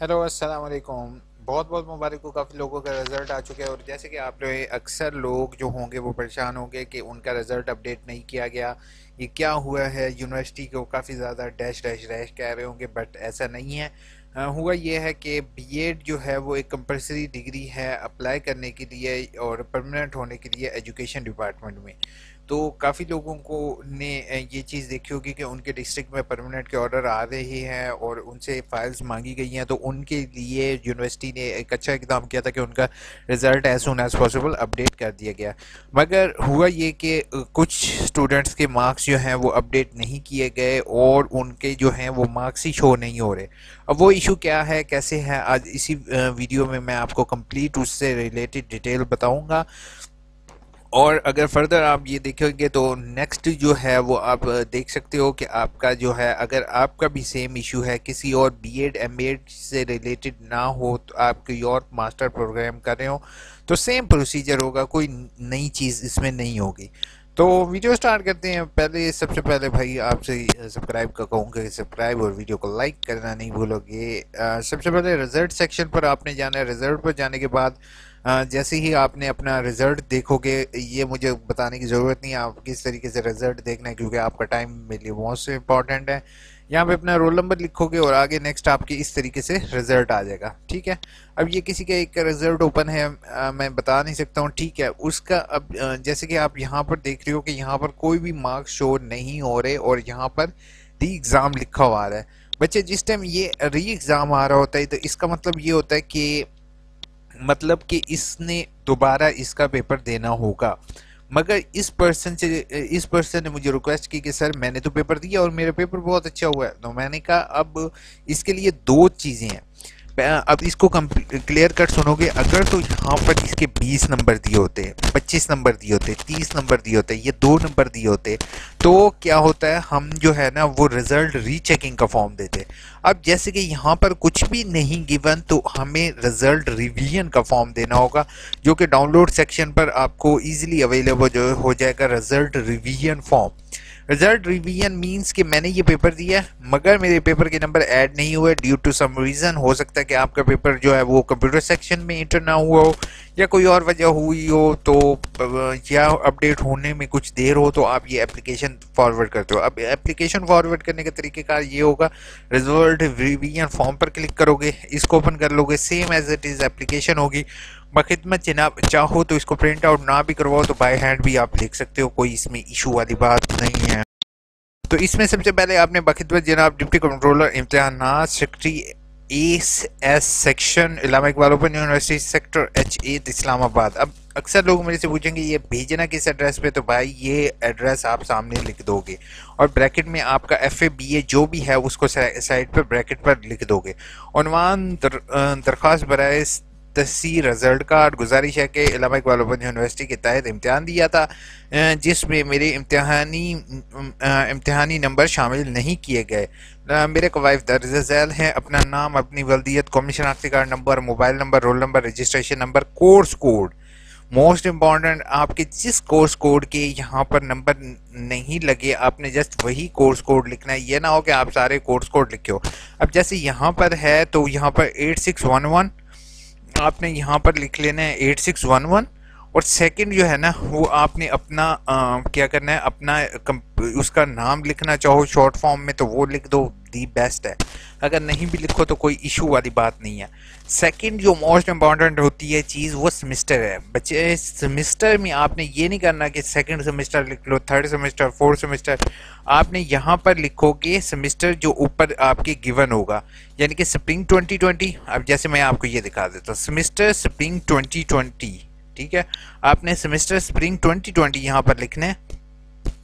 Hello अस्सलाम वालेकुम। बहुत बहुत मुबारक हो, काफ़ी लोगों का रिज़ल्ट आ चुका है। और जैसे कि आप लोग अक्सर लोग जो होंगे वो परेशान होंगे कि उनका रिज़ल्ट अपडेट नहीं किया गया, ये क्या हुआ है। यूनिवर्सिटी को काफ़ी ज़्यादा डैश डैश डैश कह रहे होंगे, बट ऐसा नहीं है। हुआ ये है कि बीएड जो है वो एक कंपलसरी डिग्री है अप्लाई करने के लिए और परमानेंट होने के लिए एजुकेशन डिपार्टमेंट में। तो काफ़ी लोगों को ने ये चीज़ देखी होगी कि उनके डिस्ट्रिक्ट में परमानेंट के ऑर्डर आ रहे हैं और उनसे फाइल्स मांगी गई हैं, तो उनके लिए यूनिवर्सिटी ने एक अच्छा इकदाम किया था कि उनका result as soon as possible update कर दिया गया। मगर हुआ ये कि कुछ स्टूडेंट्स के मार्क्स जो हैं वो अपडेट नहीं किए गए और उनके जो हैं वो मार्क्स ही शो नहीं हो रहे। अब वो इशू क्या है, कैसे है, आज इसी वीडियो में मैं आपको कंप्लीट उससे रिलेटेड डिटेल बताऊंगा। और अगर फर्दर आप ये देखेंगे तो नेक्स्ट जो है वो आप देख सकते हो कि आपका जो है, अगर आपका भी सेम इशू है, किसी और बीएड एमएड से रिलेटेड ना हो, तो आप कोई और मास्टर प्रोग्राम कर रहे हो तो सेम प्रोसीजर होगा, कोई नई चीज़ इसमें नहीं होगी। तो वीडियो स्टार्ट करते हैं। पहले सबसे पहले भाई आपसे सब्सक्राइब का कहूँगा कि सब्सक्राइब और वीडियो को लाइक करना नहीं भूलोगे। सबसे पहले रिजल्ट सेक्शन पर आपने जाना है। रिजल्ट पर जाने के बाद जैसे ही आपने अपना रिजल्ट देखोगे, ये मुझे बताने की ज़रूरत नहीं है आप किस तरीके से रिजल्ट देखना है, क्योंकि आपका टाइम मेरे लिए मोस्ट इम्पॉर्टेंट है। यहाँ पे अपना रोल नंबर लिखोगे और आगे नेक्स्ट आपके इस तरीके से रिजल्ट आ जाएगा। ठीक है, अब ये किसी का एक रिजल्ट ओपन है, मैं बता नहीं सकता हूँ। ठीक है, उसका अब जैसे कि आप यहाँ पर देख रहे हो कि यहाँ पर कोई भी मार्क्स शो नहीं हो रहे और यहाँ पर री एग्ज़ाम लिखा हुआ आ रहा है। बच्चे, जिस टाइम ये री एग्ज़ाम आ रहा होता है तो इसका मतलब ये होता है कि इसने दोबारा इसका पेपर देना होगा। मगर इस पर्सन ने मुझे रिक्वेस्ट की कि सर मैंने तो पेपर दिया और मेरा पेपर बहुत अच्छा हुआ है। तो मैंने कहा अब इसके लिए दो चीज़ें हैं। अब इसको क्लियर कट सुनोगे, अगर तो यहाँ पर इसके 20 नंबर दिए होते, 25 नंबर दिए होते, 30 नंबर दिए होते, ये 2 नंबर दिए होते, तो क्या होता है, हम जो है ना वो रिजल्ट रीचेकिंग का फॉर्म देते। अब जैसे कि यहाँ पर कुछ भी नहीं गिवन, तो हमें रिजल्ट रिवीजन का फॉर्म देना होगा, जो कि डाउनलोड सेक्शन पर आपको इजीली अवेलेबल जो हो जाएगा, result revision form. Result revision means कि मैंने ये पेपर दिया मगर मेरे पेपर के नंबर ऐड नहीं हुए ड्यू टू सम रीज़न। हो सकता है कि आपका पेपर जो है वो कंप्यूटर सेक्शन में इंटर ना हुआ हो या कोई और वजह हुई हो, तो या अपडेट होने में कुछ देर हो, तो आप ये एप्लीकेशन फॉरवर्ड करते हो। अब एप्लीकेशन फॉरवर्ड करने का तरीक़ेकार ये होगा, रिजल्ट रिवीजन फॉर्म पर क्लिक करोगे, इसको ओपन कर लोगे, same as it is application होगी। बखिदमत जनाब, चाहो तो इसको प्रिंट आउट ना भी करवाओ तो बाय हैंड भी आप लिख सकते हो, कोई इसमें इशू वाली बात नहीं है। तो इसमें सबसे पहले आपने बखिदमत जनाब डिप्टी कंट्रोलर इम्तिहानात secretary S section Allama Iqbal open university sector H8 Islamabad. अब अक्सर लोग मेरे से पूछेंगे ये भेजना किस एड्रेस पे, तो भाई ये एड्रेस आप सामने लिख दोगे और ब्रैकेट में आपका FA BA जो भी है उसको साइड पर ब्रैकेट पर लिख दोगे। उन्वान दरख्वास्त बराए तस्सीर रिजल्ट कार्ड। गुजारिश है कि इलामा इकबाल ओपन यूनिवर्सिटी के तहत इम्तिहान दिया था जिसमें मेरे इम्तिहानी नंबर शामिल नहीं किए गए। मेरे कवायद दर्ज झैल हैं। अपना नाम, अपनी वल्दियत, कौमी शनाख्ती card number, mobile number, roll number, registration number, course code. Most important, आपके जिस कोर्स कोड के यहाँ पर नंबर नहीं लगे आपने जस्ट वही कोर्स कोड लिखना है। ये ना हो कि आप सारे कोर्स कोड लिखे हो। अब जैसे यहाँ पर है तो यहाँ पर 8611 आपने यहाँ पर लिख लेना है 8611। और सेकंड जो है ना वो आपने अपना क्या करना है, अपना उसका नाम लिखना चाहो शॉर्ट फॉर्म में तो वो लिख दो, दी बेस्ट है। अगर नहीं भी लिखो तो कोई इशू वाली बात नहीं है। सेकंड जो मोस्ट इम्पॉर्टेंट होती है चीज़, वो सेमेस्टर है। बच्चे, सेमेस्टर में आपने ये नहीं करना कि सेकंड सेमेस्टर लिख लो, थर्ड सेमेस्टर, फोर्थ सेमेस्टर। आपने यहाँ पर लिखोगे सेमेस्टर जो ऊपर आपके गिवन होगा, यानी कि स्प्रिंग 2020। अब जैसे मैं आपको ये दिखा देता हूँ, सेमेस्टर स्प्रिंग 2020। ठीक है, आपने सेमेस्टर स्प्रिंग 2020 यहाँ पर लिखना है,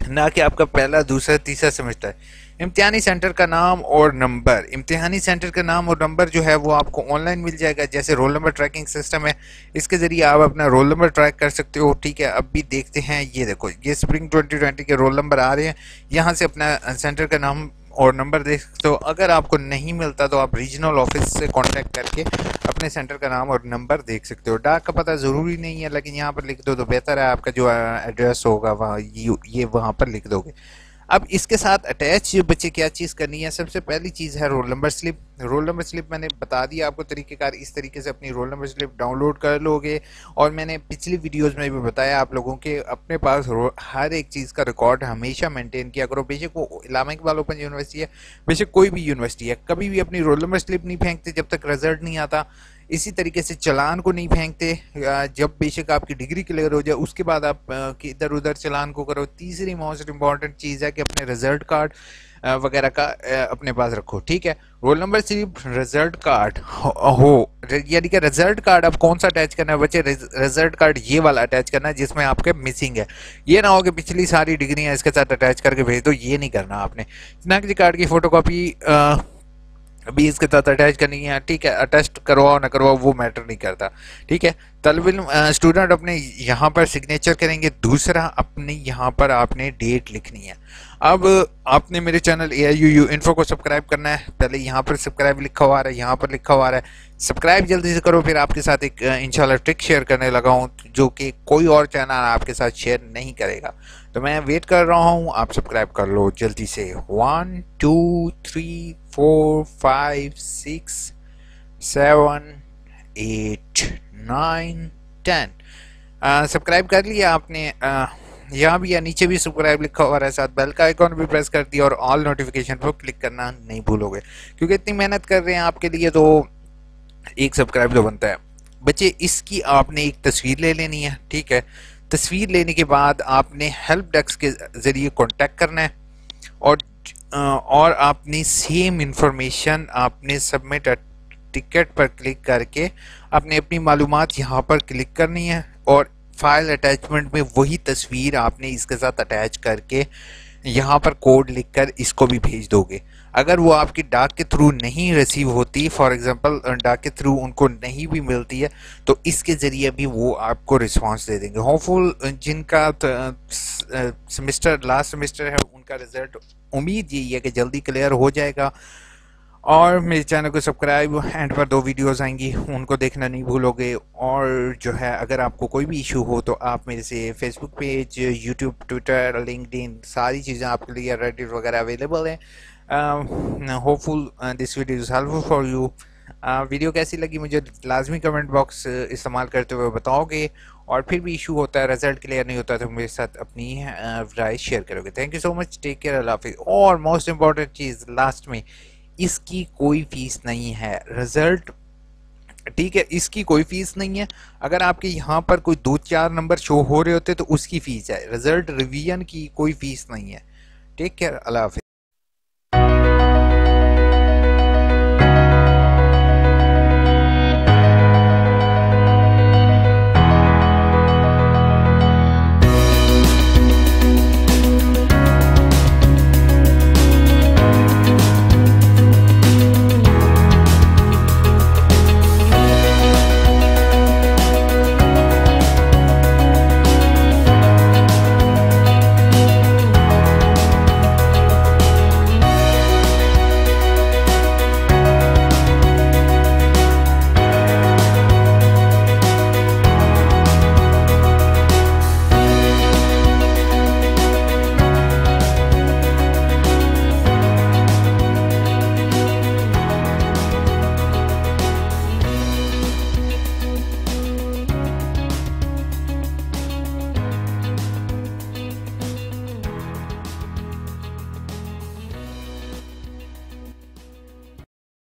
ना कि आपका पहला, दूसरा, तीसरा सेमेस्टर। इम्तिहानी सेंटर का नाम और नंबर, इम्तिहानी सेंटर का नाम और नंबर जो है वो आपको ऑनलाइन मिल जाएगा। जैसे रोल नंबर ट्रैकिंग सिस्टम है, इसके ज़रिए आप अपना रोल नंबर ट्रैक कर सकते हो। ठीक है, अब भी देखते हैं, ये देखो ये स्प्रिंग 2020 के रोल नंबर आ रहे हैं। यहाँ से अपना सेंटर का नाम और नंबर देख सकते हो। अगर आपको नहीं मिलता तो आप रीजनल ऑफिस से कांटेक्ट करके अपने सेंटर का नाम और नंबर देख सकते हो। डाक का पता ज़रूरी नहीं है, लेकिन यहाँ पर लिख दो तो बेहतर है। आपका जो एड्रेस होगा वहाँ ये वहाँ पर लिख दोगे। अब इसके साथ अटैच बच्चे क्या चीज़ करनी है, सबसे पहली चीज़ है roll number slip. Roll number slip मैंने बता दिया आपको तरीक़ेकार, इस तरीके से अपनी रोल नंबर स्लिप डाउनलोड कर लोगे। और मैंने पिछली वीडियोस में भी बताया आप लोगों के अपने पास हर एक चीज़ का रिकॉर्ड हमेशा मेंटेन किया करो। बेशक वो इलामा इकबाल ओपन यूनिवर्सिटी है, बेशक कोई भी यूनिवर्सिटी है, कभी भी अपनी रोल नंबर स्लिप नहीं फेंकते जब तक रिजल्ट नहीं आता। इसी तरीके से चालान को नहीं फेंकते, जब बेशक आपकी डिग्री क्लियर हो जाए उसके बाद आप इधर उधर चालान को करो। तीसरी मोस्ट इम्पॉर्टेंट चीज़ है कि अपने रिजल्ट कार्ड वगैरह का अपने पास रखो, ठीक है। रोल नंबर सिर्फ रिजल्ट कार्ड हो, यानी कि रिजल्ट कार्ड अब कौन सा अटैच करना है बच्चे, रिजल्ट कार्ड ये वाला अटैच करना है जिसमें आपके मिसिंग है। ये ना हो कि पिछली सारी डिग्रियां इसके साथ अटैच करके भेज दो, ये नहीं करना आपने। शनाख्ती कार्ड की फोटोकॉपी अभी इसके साथ अटैच करनी है, ठीक है। अटैच करवाओ ना करवाओ वो मैटर नहीं करता, ठीक है। तलब स्टूडेंट अपने यहाँ पर सिग्नेचर करेंगे। दूसरा, अपने यहाँ पर आपने डेट लिखनी है। अब आपने मेरे चैनल AIUU इन्फो को सब्सक्राइब करना है। पहले यहाँ पर सब्सक्राइब लिखा हुआ है, यहाँ पर लिखा हुआ है सब्सक्राइब, जल्दी से करो। फिर आपके साथ एक इंशाल्लाह ट्रिक शेयर करने लगा हूँ जो कि कोई और चैनल आपके साथ शेयर नहीं करेगा। तो मैं वेट कर रहा हूँ, आप सब्सक्राइब कर लो जल्दी से। 1 2 3 4 5 6 7 8 9 10 सब्सक्राइब कर लिया आपने। यहाँ भी या नीचे भी सब्सक्राइब लिखा हुआ है, साथ बेल का आइकॉन भी प्रेस कर दिया और ऑल नोटिफिकेशन पर क्लिक करना नहीं भूलोगे, क्योंकि इतनी मेहनत कर रहे हैं आपके लिए तो एक सब्सक्राइब तो बनता है। बच्चे इसकी आपने एक तस्वीर ले लेनी है, ठीक है। तस्वीर लेने के बाद आपने हेल्प डेस्क के ज़रिए कांटेक्ट करना है और आपने सेम इंफॉर्मेशन आपने सबमिट टिकट पर क्लिक करके आपने अपनी मालूमात यहाँ पर क्लिक करनी है और फाइल अटैचमेंट में वही तस्वीर आपने इसके साथ अटैच करके यहाँ पर कोड लिखकर इसको भी भेज दोगे। अगर वो आपकी डाक के थ्रू नहीं रिसीव होती, फॉर एग्जांपल डाक के थ्रू उनको नहीं भी मिलती है, तो इसके ज़रिए भी वो आपको रिस्पांस दे देंगे। होपफुल जिनका सेमेस्टर लास्ट सेमेस्टर है उनका रिज़ल्ट उम्मीद यही है कि जल्दी क्लियर हो जाएगा। और मेरे चैनल को सब्सक्राइब, एंड पर 2 वीडियोस आएंगी उनको देखना नहीं भूलोगे। और जो है अगर आपको कोई भी इशू हो तो आप मेरे से Facebook page, YouTube, Twitter, LinkedIn सारी चीज़ें आपके लिए, रेडिट वगैरह अवेलेबल हैं। Hopeful this video is helpful for you. Video कैसी लगी मुझे लाजमी कमेंट बॉक्स इस्तेमाल करते हुए बताओगे। और फिर भी इशू होता है, रिजल्ट क्लियर नहीं होता तो मेरे साथ अपनी राय शेयर करोगे। Thank you so much, take care, Allah हाफिज़। और मोस्ट इम्पॉर्टेंट चीज़ लास्ट में, इसकी कोई फीस नहीं है रिजल्ट, ठीक है। इसकी कोई फीस नहीं है। अगर आपके यहाँ पर कोई 2-4 नंबर शो हो रहे होते तो उसकी फीस है, रिजल्ट रिवीजन की कोई फीस नहीं है। टेक केयर, अल्लाह हाफिज़।